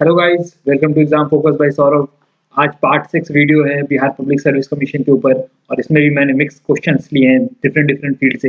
Hello guys, welcome to exam focus by Saurabh. आज part 6 video है Bihar public service commission के ऊपर और इसमें भी मैंने मिक्स क्वेश्चंस लिए हैं डिफरेंट डिफरेंट फील्ड से।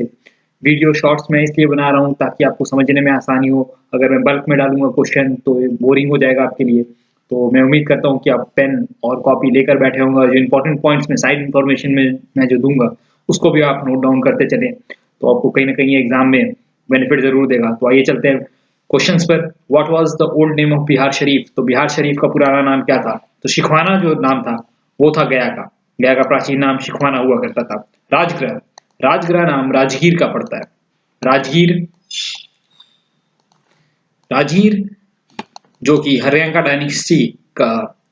वीडियो शॉर्ट्स में इसलिए बना रहा हूँ ताकि आपको समझने में आसानी हो। अगर मैं बल्क में डालूंगा क्वेश्चन तो बोरिंग हो जाएगा आपके लिए। तो मैं उम्मीद करता हूँ कि आप पेन और कॉपी लेकर बैठे होंगे। जो इंपॉर्टेंट पॉइंट्स में साइड इन्फॉर्मेशन में मैं जो दूंगा उसको भी आप नोट डाउन करते चलें, तो आपको कहीं ना कहीं एग्जाम में बेनिफिट जरूर देगा। तो आइए चलते हैं क्वेश्चंस पर। What was the old name of Bihar Sharif? तो बिहार शरीफ का पुराना नाम क्या था? तो शिखवाना जो नाम था वो था गया का। गया का प्राचीन नाम शिखवाना हुआ करता था। राजगृह, राजगृह नाम राजगीर का पड़ता है। राजगीर, राजगीर जो कि हरियांका डायनेस्टी का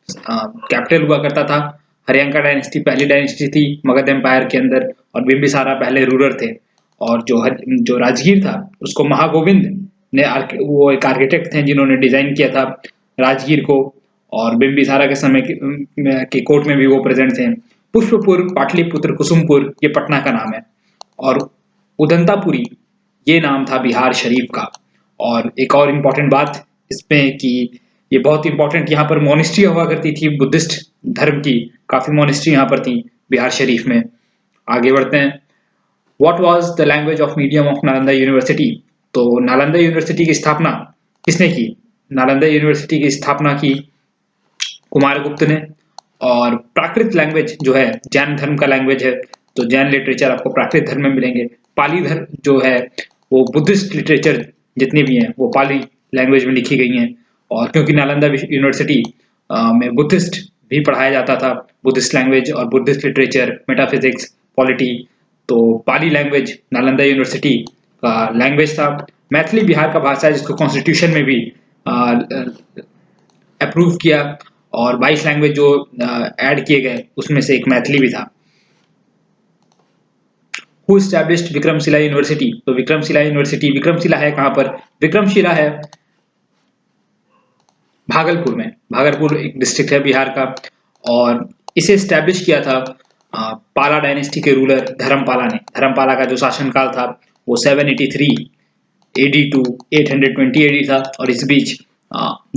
कैपिटल हुआ करता था। हरियांका डायनेस्टी पहली डायनेस्टी थी मगध एम्पायर के अंदर और बिंबिसारा पहले रूलर थे। और जो राजगीर था उसको महागोविंद ने वो एक आर्किटेक्ट थे जिन्होंने डिजाइन किया था राजगीर को। और बिंबिसारा के समय के कोर्ट में भी वो प्रेजेंट थे। पुष्पपुर, पाटलिपुत्र, कुसुमपुर ये पटना का नाम है। और उदंतापुरी ये नाम था बिहार शरीफ का। और एक और इम्पोर्टेंट बात इसमें कि ये बहुत इंपॉर्टेंट, यहाँ पर मोनिस्ट्री हुआ करती थी बुद्धिस्ट धर्म की। काफी मोनिस्ट्री यहाँ पर थी बिहार शरीफ में। आगे बढ़ते हैं। What was the language of medium of Nalanda university? तो नालंदा यूनिवर्सिटी की स्थापना किसने की? नालंदा यूनिवर्सिटी की स्थापना की कुमारगुप्त ने। और प्राकृत लैंग्वेज जो है जैन धर्म का लैंग्वेज है, तो जैन लिटरेचर आपको प्राकृत धर्म में मिलेंगे। पाली धर्म जो है वो बुद्धिस्ट लिटरेचर जितनी भी हैं वो पाली लैंग्वेज में लिखी गई हैं। और क्योंकि नालंदा यूनिवर्सिटी में बुद्धिस्ट भी पढ़ाया जाता था, बुद्धिस्ट लैंग्वेज और बुद्धिस्ट लिटरेचर, मेटाफिजिक्स, पॉलिटी, तो पाली लैंग्वेज नालंदा यूनिवर्सिटी का लैंग्वेज था। मैथिली बिहार का भाषा है जिसको कॉन्स्टिट्यूशन में भी अप्रूव किया। और 22 लैंग्वेज जो ऐड किए गए उसमें से एक मैथिली भी था। Who established Vikramshila university? तो विक्रमशिला यूनिवर्सिटी, विक्रमशिला है कहां पर? विक्रमशिला है भागलपुर में। भागलपुर एक डिस्ट्रिक्ट है बिहार का। और इसे एस्टैब्लिश किया था पाला डायनेस्टी के रूलर धर्मपाला ने। धर्मपाला का जो शासनकाल था वो 783 एडी टू 820 एडी था। और इस बीच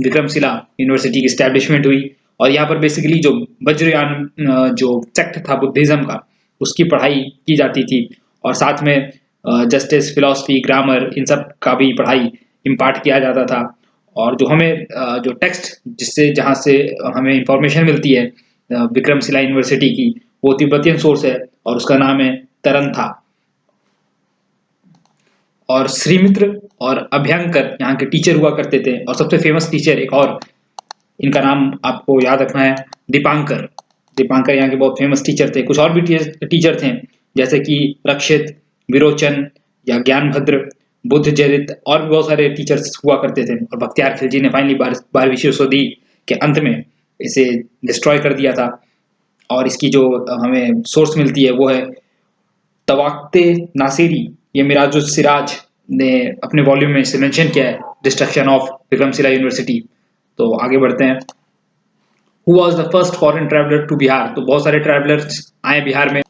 विक्रमशिला यूनिवर्सिटी की स्टैब्लिशमेंट हुई। और यहाँ पर बेसिकली जो वज्रयान जो सेक्ट था बुद्धिज्म का उसकी पढ़ाई की जाती थी। और साथ में जस्टिस, फिलॉसफी, ग्रामर इन सब का भी पढ़ाई इम्पार्ट किया जाता था। और जो हमें जो टेक्स्ट जिससे जहाँ से हमें इंफॉर्मेशन मिलती है विक्रमशिला यूनिवर्सिटी की, वो तिब्बतियन सोर्स है और उसका नाम है तरंथा। और श्रीमित्र और अभ्यंकर यहाँ के टीचर हुआ करते थे। और सबसे फेमस टीचर एक और इनका नाम आपको याद रखना है, दीपांकर। दीपांकर यहाँ के बहुत फेमस टीचर थे। कुछ और भी टीचर थे जैसे कि रक्षित, विरोचन या ज्ञानभद्र, बुद्ध चरित और भी बहुत सारे टीचर्स हुआ करते थे। और बख्तियार खिलजी ने फाइनली 12वीं सदी के अंत में इसे डिस्ट्रॉय कर दिया था। और इसकी जो हमें सोर्स मिलती है वो है तवाक्ते नासिरी। ये मिराजुल सिराज ने अपने वॉल्यूम में इसे मेंशन किया है, डिस्ट्रक्शन ऑफ विक्रमशिला यूनिवर्सिटी। तो आगे बढ़ते हैं। Who was the first foreign traveller to Bihar? तो बहुत सारे ट्रैवलर्स आए बिहार में।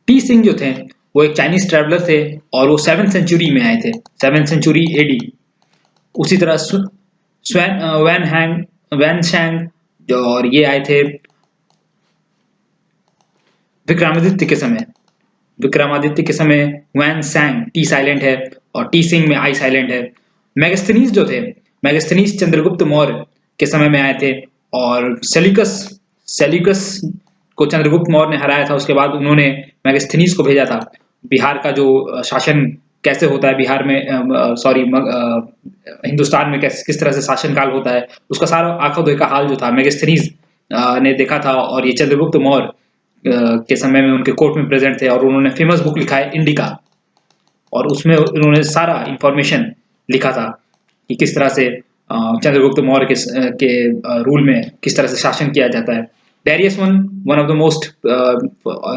टी सिंह जो थे वो एक चाइनीज ट्रैवलर थे और वो 7th सेंचुरी में आए थे, 7th सेंचुरी एडी। उसी तरह वैन शैंग और ये आए थे विक्रमादित्य के समय। विक्रमादित्य के समय वैन सैंग, टी साइलेंट है, और टी सिंह में आई साइलेंट है। मेगास्थनीज जो थे, मेगास्थनीज चंद्रगुप्त मौर्य के समय में आए थे। और सेल्यूकस, सेल्यूकस को चंद्रगुप्त मौर्य ने हराया था। उसके बाद उन्होंने मेगास्थनीज को भेजा था। बिहार का जो शासन कैसे होता है बिहार में, सॉरी हिंदुस्तान में कैसे किस तरह से शासनकाल होता है उसका सारा आंखों देखा हाल जो था मेगास्थनीज ने देखा था। और ये चंद्रगुप्त मौर्य के समय में उनके कोर्ट में प्रेजेंट थे और उन्होंने फेमस बुक लिखा है इंडिका। और उसमें उन्होंने सारा इंफॉर्मेशन लिखा था कि किस तरह से चंद्रगुप्त मौर्य के रूल में किस तरह से शासन किया जाता है। Darius one of the most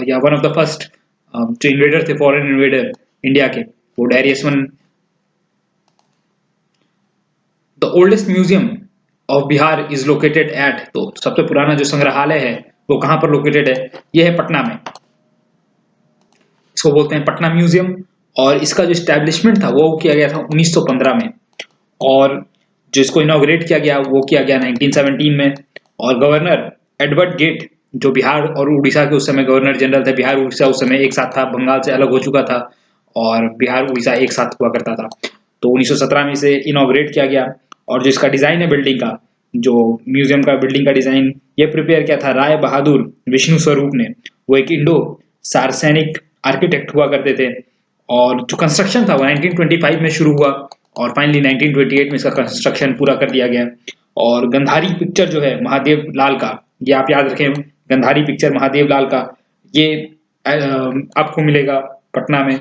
या वन ऑफ द फर्स्ट जो इन्वेडर थे, फॉरेन इन्वेडर इंडिया के, वो Darius one. The oldest museum of Bihar is located at? तो सबसे पुराना जो संग्रहालय है वो कहाँ पर लोकेटेड है? ये है पटना में। इसको बोलते हैं पटना म्यूजियम। और इसका जो स्टैब्लिशमेंट था वो किया गया था 1915 में। और जो इसको इनॉग्रेट किया गया वो किया गया 1917 में। और गवर्नर एडवर्ड गेट, जो बिहार और उड़ीसा के उस समय गवर्नर जनरल थे, बिहार उड़ीसा उस समय एक साथ था, बंगाल से अलग हो चुका था और बिहार उड़ीसा एक साथ हुआ करता था। तो 1917 में इसे इनॉग्रेट किया गया। और जो इसका डिजाइन है बिल्डिंग का, जो म्यूजियम का बिल्डिंग का डिजाइन ये प्रिपेयर किया था राय बहादुर विष्णु स्वरूप ने। वो एक इंडो सार्सेनिक आर्किटेक्ट हुआ करते थे। और जो कंस्ट्रक्शन था वो 1925 में शुरू हुआ और फाइनली 1928 में इसका कंस्ट्रक्शन पूरा कर दिया गया। और गंधारी पिक्चर जो है महादेव लाल का, ये आप याद रखें, गंधारी पिक्चर महादेव लाल का, ये आपको मिलेगा पटना में।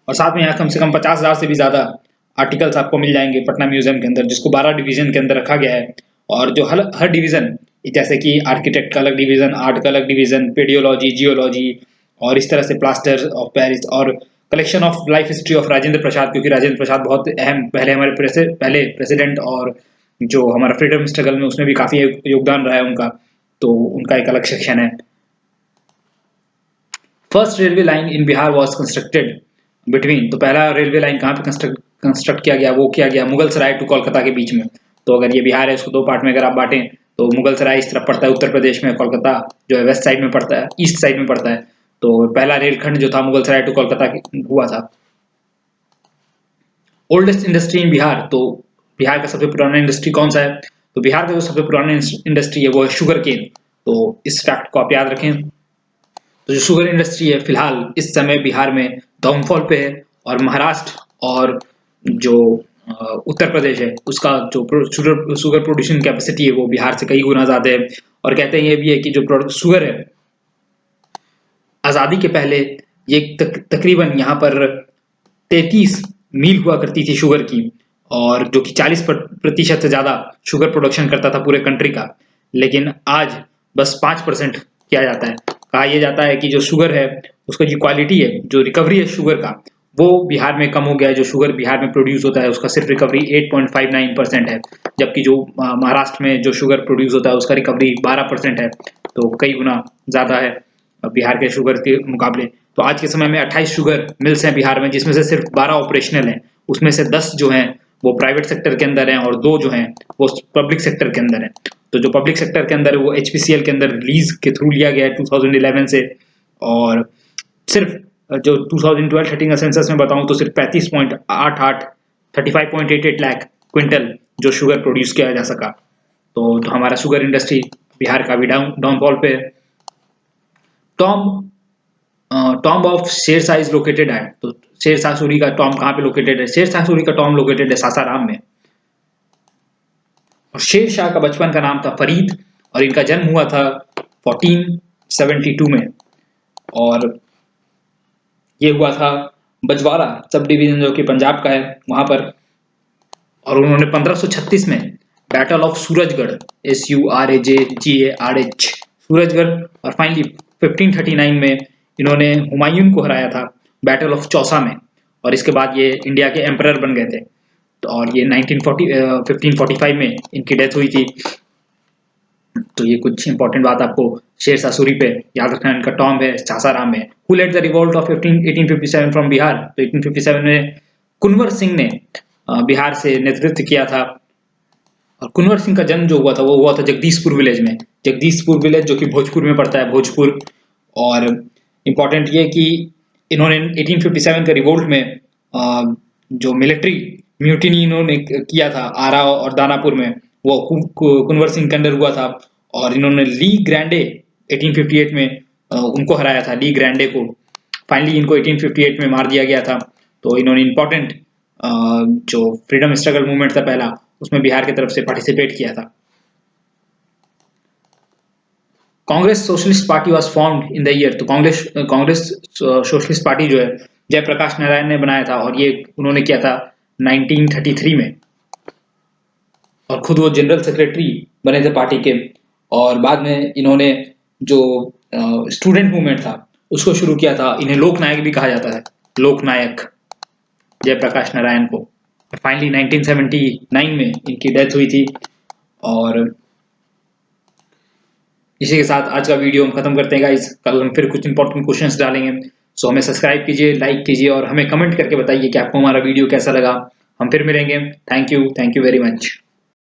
और साथ में यहाँ कम से कम 50,000 से भी ज्यादा आर्टिकल्स आपको मिल जाएंगे पटना म्यूजियम के अंदर, जिसको 12 डिवीजन के अंदर रखा गया है। और जो हर डिवीजन, जैसे कि आर्किटेक्ट का अलग डिवीजन, आर्ट का अलग डिवीजन, पेडियोलॉजी, जियोलॉजी, और इस तरह से प्लास्टर ऑफ पेरिस, और collection of life history of Rajendra Prasad, क्योंकि राजेंद्र प्रसाद बहुत अहम पहले प्रेसिडेंट, और जो हमारा फ्रीडम स्ट्रगल में उसमें भी काफी योगदान रहा है उनका, तो उनका एक अलग सेक्शन है। First railway line in Bihar was constructed between, तो पहला रेलवे लाइन कहाँ पे कंस्ट्रक्ट किया गया, वो किया गया मुगल सराय टू कोलकाता के बीच में। तो अगर ये बिहार है, इसको दो पार्ट में अगर आप बांटें, तो मुगल सराय इस तरफ पड़ता है उत्तर प्रदेश में, कोलकाता जो है वेस्ट साइड में पड़ता है, ईस्ट साइड में पड़ता है। तो पहला रेलखंड जो था मुगल सराय टू कोलकाता हुआ था। ओल्डेस्ट इंडस्ट्री इन बिहार, तो बिहार का सबसे पुराना इंडस्ट्री कौन सा है, तो बिहार का जो सबसे पुराना इंडस्ट्री है वो है शुगर केन। तो इस फैक्ट को आप याद रखें। तो जो शुगर इंडस्ट्री है फिलहाल इस समय बिहार में डाउनफॉल पे है, और महाराष्ट्र और जो उत्तर प्रदेश है उसका जो शुगर प्रोड्यूसिंग कैपेसिटी है वो बिहार से कई गुना ज्यादा है। और कहते हैं ये भी है कि जो शुगर है, आजादी के पहले ये तकरीबन यहाँ पर 33 मील हुआ करती थी शुगर की, और जो कि 40% से ज्यादा शुगर प्रोडक्शन करता था पूरे कंट्री का। लेकिन आज बस 5% किया जाता है। कहा यह जाता है कि जो शुगर है उसका जो क्वालिटी है, जो रिकवरी है शुगर का, वो बिहार में कम हो गया है। जो शुगर बिहार में प्रोड्यूस होता है उसका सिर्फ रिकवरी 8.59% है, जबकि जो महाराष्ट्र में जो शुगर प्रोड्यूस होता है उसका रिकवरी 12% है। तो कई गुना ज्यादा है बिहार के शुगर के मुकाबले। तो आज के समय में 28 शुगर मिल्स हैं बिहार में, जिसमें से सिर्फ 12 ऑपरेशनल हैं। उसमें से 10 जो हैं वो प्राइवेट सेक्टर के अंदर हैं, और 2 जो हैं वो पब्लिक सेक्टर के अंदर हैं। तो जो पब्लिक सेक्टर के अंदर है वो HPCL के अंदर लीज के थ्रू लिया गया है 2011 से। और सिर्फ जो 2012-13 का सेंसस में बताऊं तो सिर्फ 35.88 लाख क्विंटल जो शुगर प्रोड्यूस किया जा सका। तो हमारा शुगर इंडस्ट्री बिहार का भी डाउनफॉल पे है। Tomb of Sher Shah is located है, तो शेरशाह सूरी का टॉम्ब कहाँ पे लोकेटेड है, शेरशाह सूरी का टॉम्ब लोकेटेड है सासाराम में। और शेरशाह का बचपन का नाम था फरीद, और इनका जन्म हुआ था 1472 में, और ये हुआ था बजवारा सब डिवीजन जो कि पंजाब का है वहां पर। और उन्होंने 1536 में battle of Surajgarh, SURAJGARH Surajgarh, और फाइनली 1539 में इन्होंने हुमायूं को हराया था बैटल ऑफ चौसा में। और इसके बाद ये इंडिया के एम्परर बन गए थे। तो और ये 1545 में इनकी डेथ हुई थी। तो ये कुछ इंपॉर्टेंट बात आपको शेरशाह सूरी पे याद रखना। इनका टॉम्ब है सासाराम में। Who led the revolt of 1857 from Bihar, तो 1857 में कुंवर सिंह ने बिहार से नेतृत्व किया था। और कुंवर सिंह का जन्म जो हुआ था वो हुआ था जगदीशपुर विलेज में, जगदीशपुर विलेज जो कि भोजपुर में पड़ता है, भोजपुर। और इम्पॉर्टेंट ये कि इन्होंने 1857 के रिवोल्ट में जो मिलिट्री म्यूटिनी इन्होंने किया था आरा और दानापुर में, वो कुंवर सिंह के अंडर हुआ था। और इन्होंने ली ग्रैंडे 1858 में उनको हराया था, ली ग्रैंडे को। फाइनली इनको 1858 में मार दिया गया था। तो इन्होंने इम्पोर्टेंट जो फ्रीडम स्ट्रगल मूवमेंट था पहला, उसमें बिहार की तरफ से पार्टिसिपेट किया था। Congress socialist party was formed in the year, तो कांग्रेस सोशलिस्ट पार्टी जो है जयप्रकाश नारायण ने बनाया था, और ये उन्होंने किया था 1933 में। और खुद वो जनरल सेक्रेटरी बने थे पार्टी के। और बाद में इन्होंने जो स्टूडेंट मूवमेंट था उसको शुरू किया था। इन्हें लोकनायक भी कहा जाता है, लोकनायक जयप्रकाश नारायण को। फाइनली 1979 में इनकी डेथ हुई थी। और इसी के साथ आज का वीडियो हम खत्म करते हैं गाइस। कल हम फिर कुछ इंपॉर्टेंट क्वेश्चंस डालेंगे। सो हमें सब्सक्राइब कीजिए, लाइक कीजिए, और हमें कमेंट करके बताइए कि आपको हमारा वीडियो कैसा लगा। हम फिर मिलेंगे। Thank you very much.